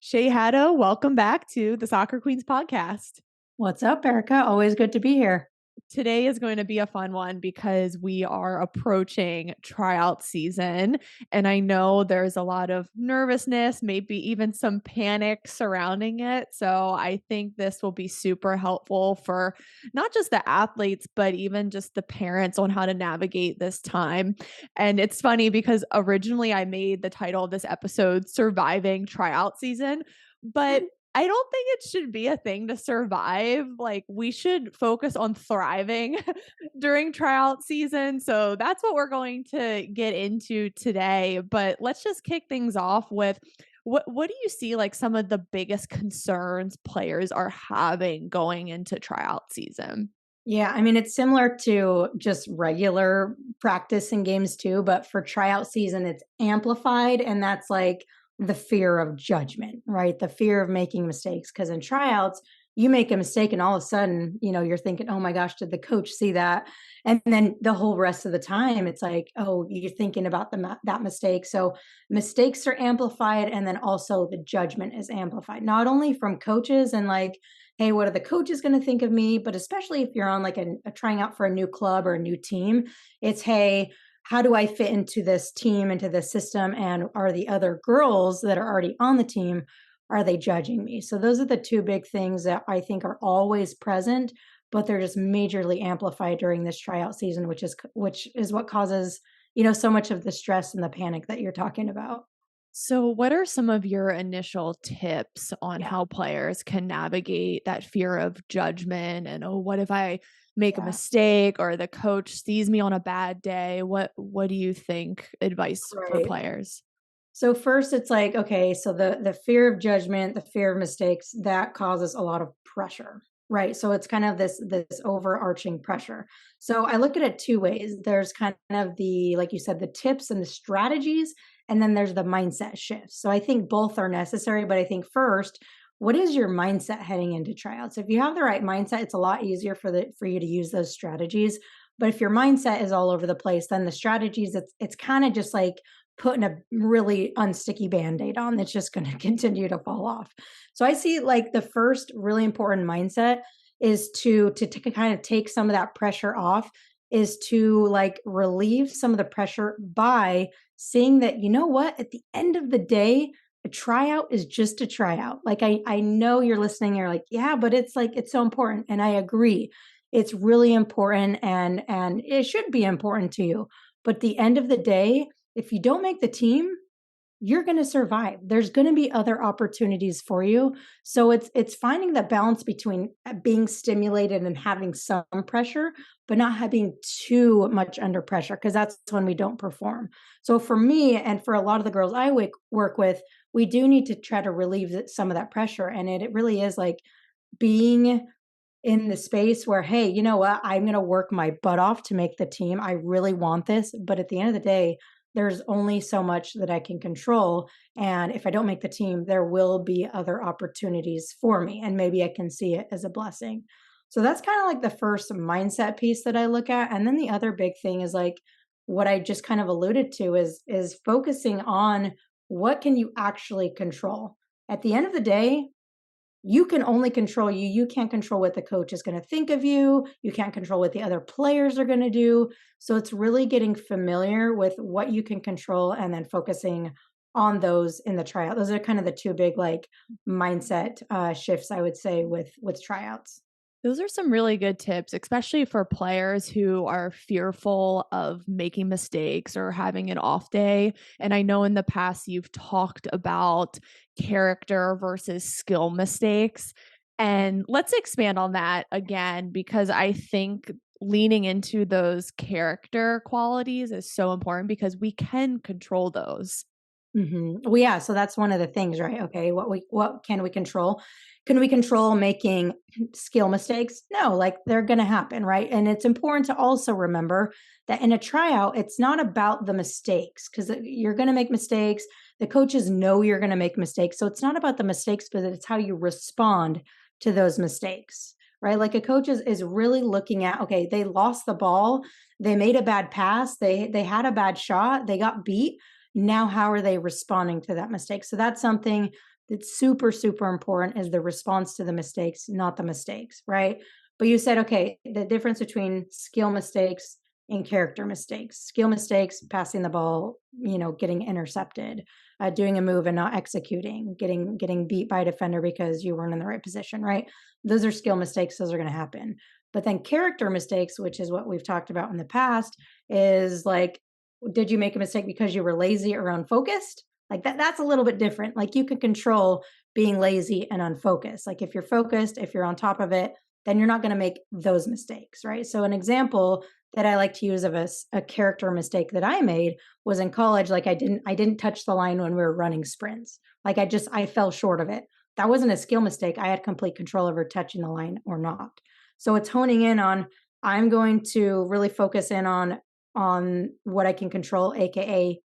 Shay Haddo, welcome back to the Soccer Queens podcast. What's up, Erica? Always good to be here. Today is going to be a fun one because we are approaching tryout season. And I know there's a lot of nervousness, maybe even some panic surrounding it. So I think this will be super helpful for not just the athletes, but even just the parents on how to navigate this time. And it's funny because originally I made the title of this episode Surviving Tryout Season. But I don't think it should be a thing to survive. Like, we should focus on thriving during tryout season. So that's what we're going to get into today. But let's just kick things off with what do you see like some of the biggest concerns players are having going into tryout season? Yeah, I mean, it's similar to just regular practice and games too, but for tryout season, it's amplified. And that's like the fear of judgment, right? The fear of making mistakes. Because in tryouts, you make a mistake and all of a sudden, you're thinking, oh my gosh, did the coach see that? And then the whole rest of the time, it's like, oh, you're thinking about that mistake. So mistakes are amplified. And then also the judgment is amplified, not only from coaches and like, hey, what are the coaches going to think of me? But especially if you're on like a trying out for a new club or a new team, it's, hey, how do I fit into this team, into this system? And are the other girls that are already on the team, are they judging me? So those are the two big things that I think are always present, but they're just majorly amplified during this tryout season, which is what causes, so much of the stress and the panic that you're talking about. So, what are some of your initial tips on Yeah. how players can navigate that fear of judgment and, oh, what if I make a Yeah. mistake or the coach sees me on a bad day? What do you think advice for Right. players? So first it's like, okay, so the fear of judgment, the fear of mistakes, that causes a lot of pressure, right? So it's kind of this overarching pressure. So I look at it two ways. There's kind of the, like you said, the tips and the strategies, and then there's the mindset shifts. So I think both are necessary, but I think first, what is your mindset heading into tryouts? If you have the right mindset, it's a lot easier for you to use those strategies. But if your mindset is all over the place, then the strategies, it's kind of just like putting a really unsticky band-aid on that's just going to continue to fall off. So I see like the first really important mindset is to kind of take some of that pressure off, is to like relieve some of the pressure by seeing that, you know what, at the end of the day, a tryout is just a tryout. Like I know you're listening, you're like, yeah, but it's like it's so important. And I agree. It's really important and it should be important to you. But at the end of the day, if you don't make the team, you're going to survive. There's going to be other opportunities for you. So it's finding the balance between being stimulated and having some pressure, but not having too much under pressure, because that's when we don't perform. So for me and for a lot of the girls I work with, we do need to try to relieve some of that pressure. And it really is like being in the space where, hey, you know what? I'm going to work my butt off to make the team. I really want this. But at the end of the day, there's only so much that I can control. And if I don't make the team, there will be other opportunities for me. And maybe I can see it as a blessing. So that's kind of like the first mindset piece that I look at. And then the other big thing is like what I just kind of alluded to is focusing on what can you actually control. At the end of the day, you can only control you. You can't control what the coach is going to think of you. You can't control what the other players are going to do. So it's really getting familiar with what you can control and then focusing on those in the tryout. Those are kind of the two big like mindset shifts I would say with tryouts. Those are some really good tips, especially for players who are fearful of making mistakes or having an off day. And I know in the past you've talked about character versus skill mistakes. And let's expand on that again, because I think leaning into those character qualities is so important because we can control those. Well, yeah, so that's one of the things, right? Okay, what can we control? Can we control making skill mistakes? No, like they're going to happen, right? And it's important to also remember that in a tryout, it's not about the mistakes because you're going to make mistakes. The coaches know you're going to make mistakes, so it's not about the mistakes, but it's how you respond to those mistakes. Right. Like a coach is really looking at, okay, they lost the ball, they made a bad pass, they had a bad shot, they got beat. Now, how are they responding to that mistake? So that's something that's super, super important is the response to the mistakes, not the mistakes, right? But you said, okay, the difference between skill mistakes and character mistakes. Skill mistakes, passing the ball, getting intercepted, doing a move and not executing, getting beat by a defender because you weren't in the right position, right? Those are skill mistakes. Those are going to happen. But then character mistakes, which is what we've talked about in the past, is like, did you make a mistake because you were lazy or unfocused? Like that's a little bit different. Like you can control being lazy and unfocused. Like if you're focused, if you're on top of it, then you're not going to make those mistakes, right? So an example that I like to use of a character mistake that I made was in college. Like I didn't touch the line when we were running sprints. Like I fell short of it. That wasn't a skill mistake. I had complete control over touching the line or not. So it's honing in on, I'm going to really focus in on what I can control, aka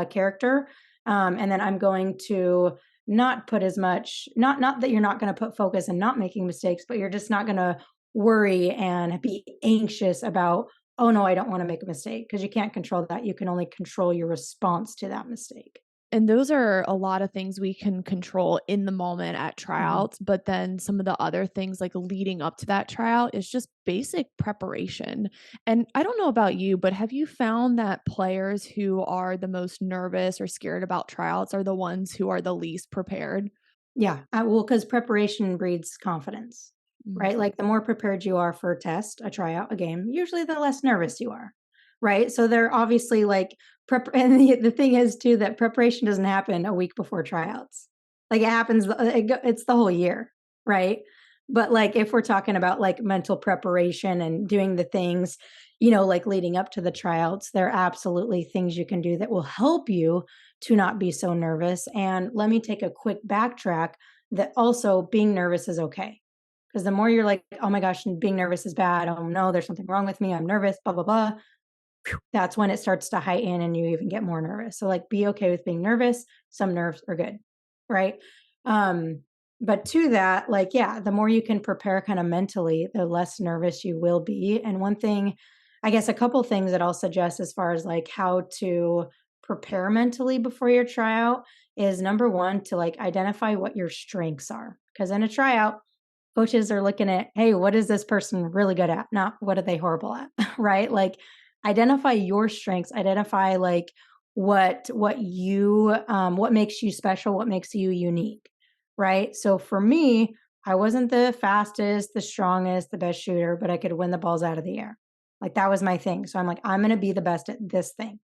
character, and then I'm going to not put as much, not that you're not going to put focus and not making mistakes, but you're just not going to worry and be anxious about, oh no, I don't want to make a mistake, because you can't control that. You can only control your response to that mistake. And those are a lot of things we can control in the moment at Mhm. tryouts, but then some of the other things like leading up to that tryout is just basic preparation. And I don't know about you, but have you found that players who are the most nervous or scared about tryouts are the ones who are the least prepared? Yeah, well, because preparation breeds confidence, Mm. right? Like the more prepared you are for a test, a tryout, a game, usually the less nervous you are, right? So they're obviously like prep. And the thing is too that preparation doesn't happen a week before tryouts. Like it happens, it's the whole year, right? But like if we're talking about like mental preparation and doing the things, like leading up to the tryouts, there are absolutely things you can do that will help you to not be so nervous. And let me take a quick backtrack that also being nervous is okay. Because the more you're like, oh my gosh, being nervous is bad. Oh no, there's something wrong with me. I'm nervous, blah, blah, blah. That's when it starts to heighten and you even get more nervous. So, like, be okay with being nervous. Some nerves are good, right? Um, but to that, like, yeah, the more you can prepare kind of mentally, the less nervous you will be. And one thing, I guess, a couple things that I'll suggest as far as like how to prepare mentally before your tryout is number one, to like identify what your strengths are. Because in a tryout, coaches are looking at, hey, what is this person really good at? Not what are they horrible at, right? Like identify your strengths, identify like what makes you special, what makes you unique, right? So for me, I wasn't the fastest, the strongest, the best shooter, but I could win the balls out of the air. Like that was my thing. So I'm like, I'm going to be the best at this thing,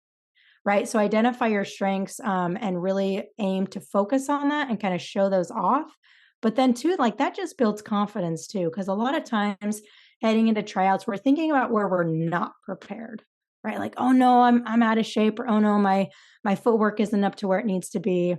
right? So identify your strengths, and really aim to focus on that and kind of show those off. But then too, like that just builds confidence too, because a lot of times heading into tryouts, we're thinking about where we're not prepared, right? Like, oh no, I'm out of shape, or oh no, my footwork isn't up to where it needs to be.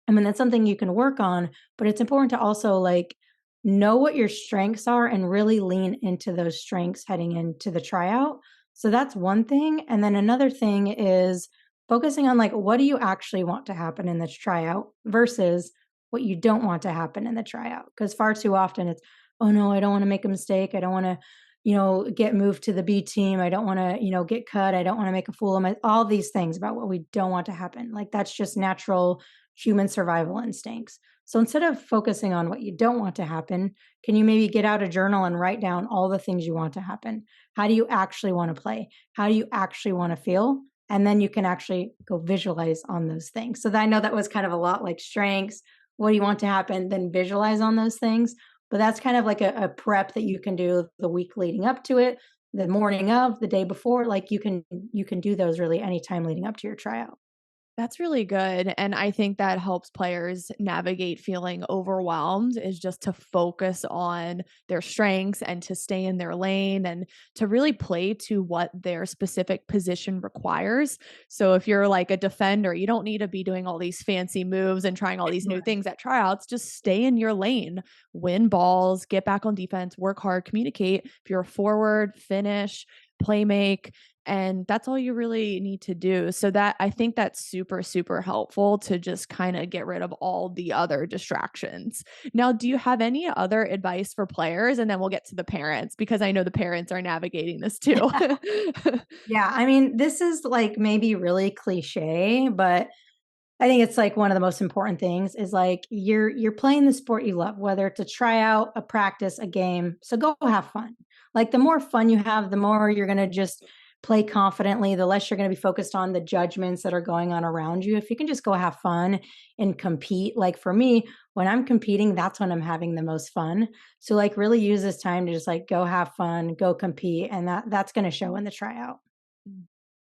I mean, that's something you can work on, but it's important to also like know what your strengths are and really lean into those strengths heading into the tryout. So that's one thing. And then another thing is focusing on like what do you actually want to happen in this tryout versus what you don't want to happen in the tryout. Because far too often it's, oh no, I don't want to make a mistake. I don't want to, get moved to the B team. I don't want to, get cut. I don't want to make a fool of my, all these things about what we don't want to happen. Like that's just natural human survival instincts. So instead of focusing on what you don't want to happen, can you maybe get out a journal and write down all the things you want to happen? How do you actually want to play? How do you actually want to feel? And then you can actually go visualize on those things. So I know that was kind of a lot like strengths. What do you want to happen? Then visualize on those things. But that's kind of like a prep that you can do the week leading up to it, the morning of, the day before. Like you can do those really anytime leading up to your tryout. That's really good, and I think that helps players navigate feeling overwhelmed is just to focus on their strengths and to stay in their lane and to really play to what their specific position requires. So if you're like a defender, you don't need to be doing all these fancy moves and trying all these new things at tryouts. Just stay in your lane, win balls, get back on defense, work hard, communicate. If you're a forward, finish, play make, and that's all you really need to do. So that I think that's super, super helpful to just kind of get rid of all the other distractions. Now, do you have any other advice for players? And then we'll get to the parents because I know the parents are navigating this too. Yeah, I mean, this is like maybe really cliche, but I think it's like one of the most important things is like you're playing the sport you love, whether it's a tryout, a practice, a game. So go have fun. Like the more fun you have, the more you're gonna just play confidently, the less you're gonna be focused on the judgments that are going on around you. If you can just go have fun and compete, like for me, when I'm competing, that's when I'm having the most fun. So like really use this time to just like go have fun, go compete, and that's gonna show in the tryout.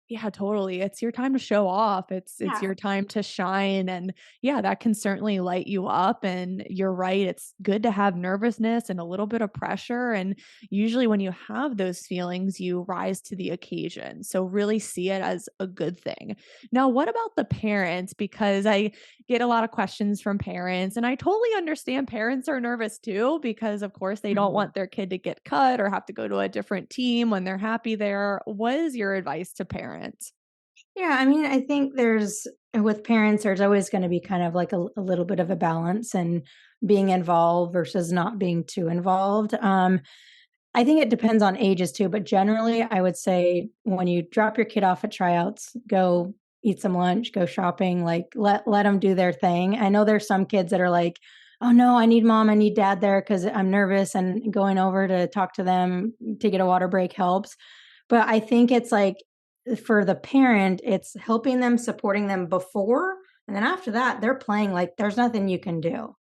Yeah, totally. It's your time to show off. It's Yeah, your time to shine, and yeah, that can certainly light you up, and you're right, it's good to have nervousness and a little bit of pressure, and usually when you have those feelings, you rise to the occasion. So really see it as a good thing. Now, what about the parents? Because I get a lot of questions from parents, and I totally understand parents are nervous too because of course they don't mhm. want their kid to get cut or have to go to a different team when they're happy there. What is your advice to parents? Yeah, I mean, I think there's with parents, there's always going to be kind of like a little bit of a balance and being involved versus not being too involved. I think it depends on ages too, but generally, I would say when you drop your kid off at tryouts, go eat some lunch, go shopping, like let them do their thing. I know there's some kids that are like, "Oh no, I need mom, I need dad there because I'm nervous," and going over to talk to them to get a water break helps. But I think it's like for the parent, it's helping them, supporting them before, and then after that, they're playing like there's nothing you can do.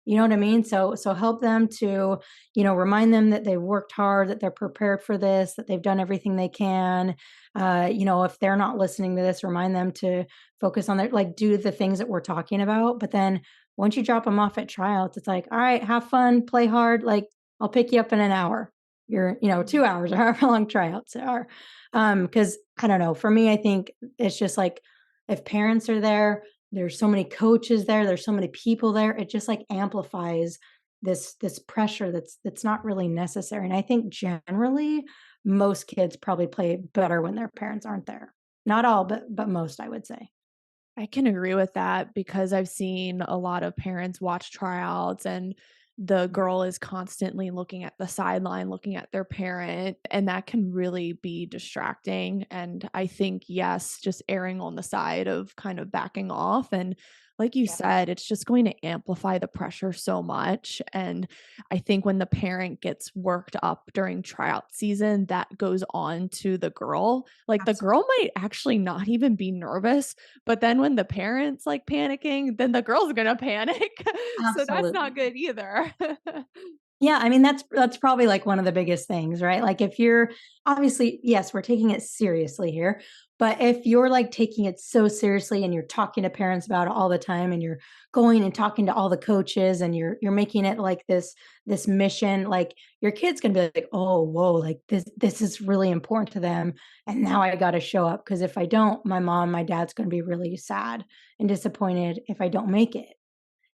You know what I mean? So help them to, remind them that they worked hard, that they're prepared for this, that they've done everything they can. If they're not listening to this, remind them to focus on their like do the things that we're talking about. But then once you drop them off at tryouts, it's like, all right, have fun, play hard. Like I'll pick you up in an hour. You're, 2 hours or however long tryouts are. Because I don't know. For me, I think it's just like if parents are there, there's so many coaches there, there's so many people there, it just, like, amplifies this pressure that's not really necessary, and I think generally, most kids probably play better when their parents aren't there. Not all, but most, I would say. I can agree with that because I've seen a lot of parents watch tryouts and the girl is constantly looking at the sideline, looking at their parent, and that can really be distracting. And I think, yes, just erring on the side of kind of backing off. And like you Yeah, said, it's just going to amplify the pressure so much. And I think when the parent gets worked up during tryout season, that goes on to the girl. Like the girl absolutely, might actually not even be nervous, but then when the parents like panicking, then the girl's gonna panic. So that's not absolutely. good either. Yeah, I mean, that's probably, like, one of the biggest things, right? Like, if you're obviously, yes, we're taking it seriously here, but if you're, like, taking it so seriously and you're talking to parents about it all the time and you're going and talking to all the coaches and you're making it like this mission, like, your kid's gonna be like, "Oh, whoa, like, this is really important to them, and now I gotta show up because if I don't, my mom, my dad's gonna be really sad and disappointed if I don't make it."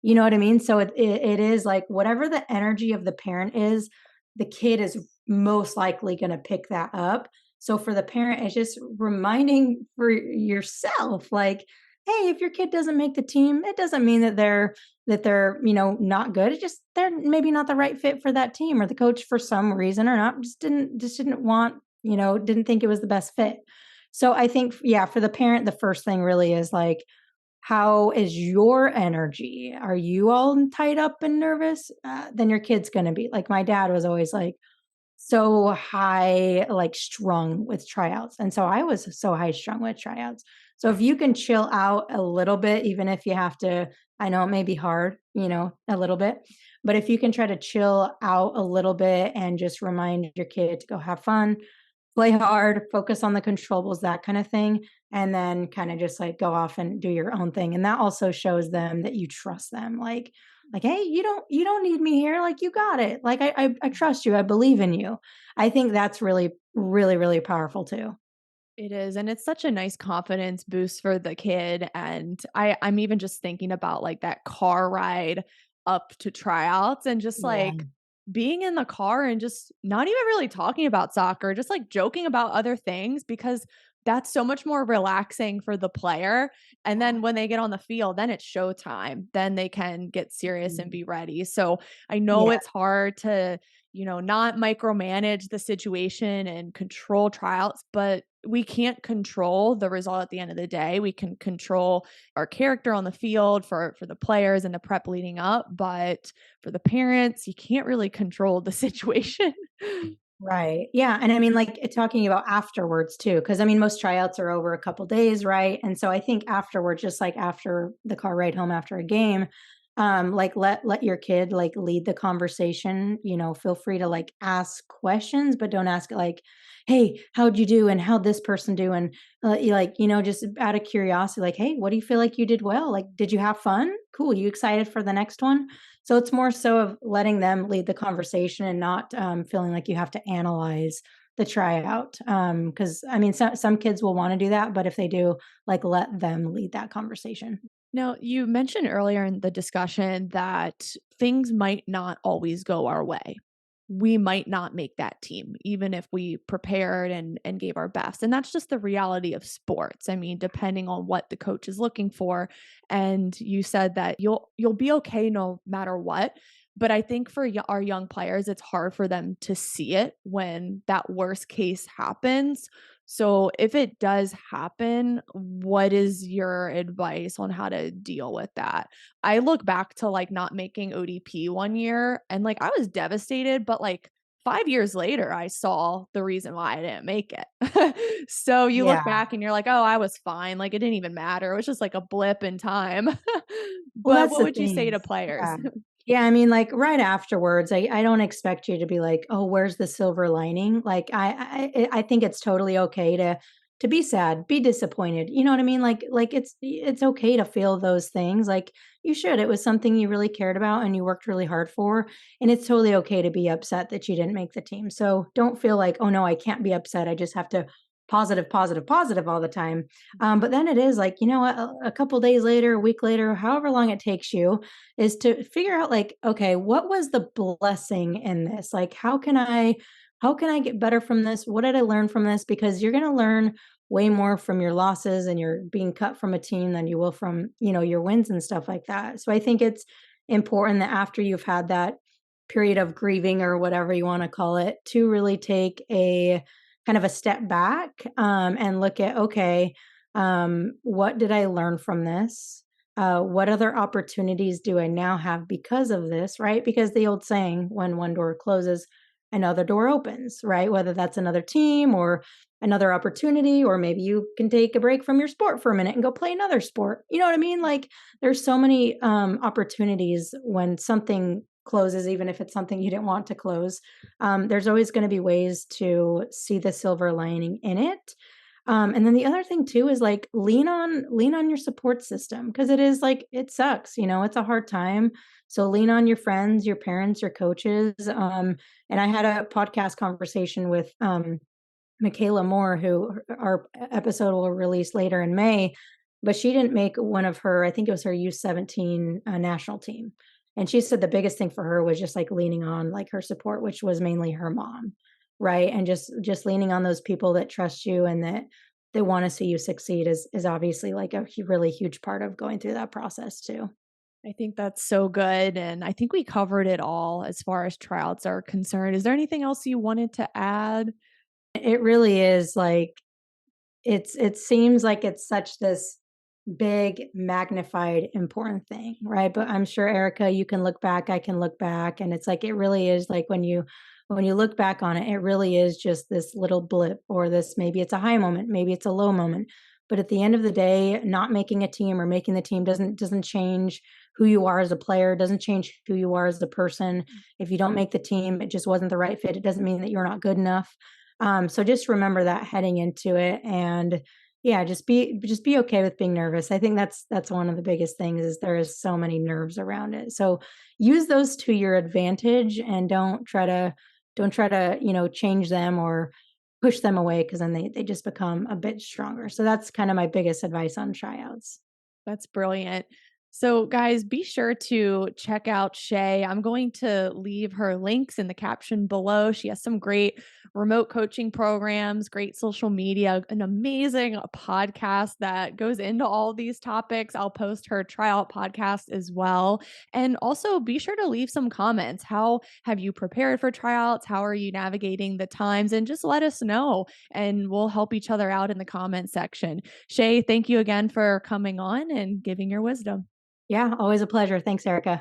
You know what I mean? So it is like whatever the energy of the parent is, the kid is most likely gonna pick that up. So for the parent, it's just reminding for yourself, like, hey, if your kid doesn't make the team, it doesn't mean that they're, not good. It just they're maybe not the right fit for that team, or the coach for some reason or not just didn't want, didn't think it was the best fit. So I think, yeah, for the parent, the first thing really is like how is your energy? Are you all tied up and nervous? Then your kid's gonna be. Like, my dad was always, like, so high, like, strung with tryouts, and so I was so high strung with tryouts. So if you can chill out a little bit, even if you have to I know it may be hard, a little bit, but if you can try to chill out a little bit and just remind your kid to go have fun, play hard, focus on the controllables, that kind of thing, and then kinda just, like, go off and do your own thing, and that also shows them that you trust them, like, "Hey, you don't need me here, like, you got it, like, I trust you, I believe in you." I think that's really, really, really powerful too. It is, and it's such a nice confidence boost for the kid, and I'm even just thinking about, like, that car ride up to tryouts and just, Yeah, like, being in the car and just not even really talking about soccer, just, like, joking about other things because that's so much more relaxing for the player, and then when they get on the field, then it's showtime. Then they can get serious and Mhm. be ready. So, I know Yeah, it's hard to, not micromanage the situation and control tryouts, but we can't control the result at the end of the day. We can control our character on the field for the players and the prep leading up, but for the parents, you can't really control the situation. right. Yeah, and I mean, like, talking about afterwards too, because I mean, most tryouts are over a couple days, right? And so I think afterwards, just like after the car ride home after a game, like let your kid like lead the conversation. Feel free to like ask questions, but don't ask it like, "Hey, how'd you do?" and "How'd this person do?" and just out of curiosity, like, "Hey, what do you feel like you did well? Like, did you have fun? Cool. You excited for the next one?" So it's more so of letting them lead the conversation and not feeling like you have to analyze the tryout. Because I mean, some kids will want to do that, but if they do, like, let them lead that conversation. Now, you mentioned earlier in the discussion that things might not always go our way. We might not make that team, even if we prepared and gave our best. And that's just the reality of sports. I mean, depending on what the coach is looking for. And you said that you'll be okay no matter what. But I think for our young players, it's hard for them to see it when that worst case happens. So, if it does happen, what is your advice on how to deal with that? I look back to like not making ODP one year and like I was devastated, but like 5 years later, I saw the reason why I didn't make it. So, you look Yeah. back and you're like, oh, I was fine. Like it didn't even matter. It was just like a blip in time. Well, But that's what the would you say thing. to players? Yeah. Yeah, I mean, like, right afterwards, I don't expect you to be like, "Oh, where's the silver lining?" Like, I think it's totally okay to be sad, be disappointed, you know what I mean? Like, it's okay to feel those things, like, you should, it was something you really cared about and you worked really hard for, and it's totally okay to be upset that you didn't make the team, so don't feel like, "Oh, no, I can't be upset, I just have to positive, positive, positive all the time." But then it is like, you know what, a couple days later, a week later, however long it takes you, is to figure out like, okay, what was the blessing in this? Like, how can I get better from this? What did I learn from this? Because you're going to learn way more from your losses and you're being cut from a team than you will from, your wins and stuff like that. So I think it's important that after you've had that period of grieving or whatever you want to call it, to really take a kind of a step back, and look at, okay, what did I learn from this? What other opportunities do I now have because of this, right? Because the old saying, when one door closes, another door opens, right? Whether that's another team or another opportunity, or maybe you can take a break from your sport for a minute and go play another sport. You know what I mean? Like, there's so many opportunities when something closes, even if it's something you didn't want to close. There's always going to be ways to see the silver lining in it. And then the other thing too is like, lean on your support system, because it is like, it sucks, it's a hard time. So lean on your friends, your parents, your coaches. And I had a podcast conversation with Michaela Moore, who our episode will release later in May, but she didn't make one of her, I think it was her U17 national team. And she said the biggest thing for her was just like leaning on like her support, which was mainly her mom, right? And just leaning on those people that trust you and that they want to see you succeed is obviously like a really huge part of going through that process too. I think that's so good. And I think we covered it all as far as tryouts are concerned. Is there anything else you wanted to add? It really is like, it seems like it's such this big, magnified, important thing, right? But I'm sure, Erica, you can look back, I can look back, and it's like, it really is like, when you look back on it, it really is just this little blip, or this, maybe it's a high moment, maybe it's a low moment. But at the end of the day, not making a team or making the team doesn't change who you are as a player, doesn't change who you are as a person. If you don't make the team, it just wasn't the right fit. It doesn't mean that you're not good enough. So just remember that heading into it, and yeah, just be okay with being nervous. I think that's one of the biggest things, is there is so many nerves around it. So use those to your advantage, and don't try to change them or push them away, because then they just become a bit stronger. So that's kind of my biggest advice on tryouts. That's brilliant. So, guys, be sure to check out Shay. I'm going to leave her links in the caption below. She has some great remote coaching programs, great social media, an amazing podcast that goes into all these topics. I'll post her tryout podcast as well. And also be sure to leave some comments. How have you prepared for tryouts? How are you navigating the times? And just let us know, and we'll help each other out in the comment section. Shay, thank you again for coming on and giving your wisdom. Yeah, always a pleasure. Thanks, Erica.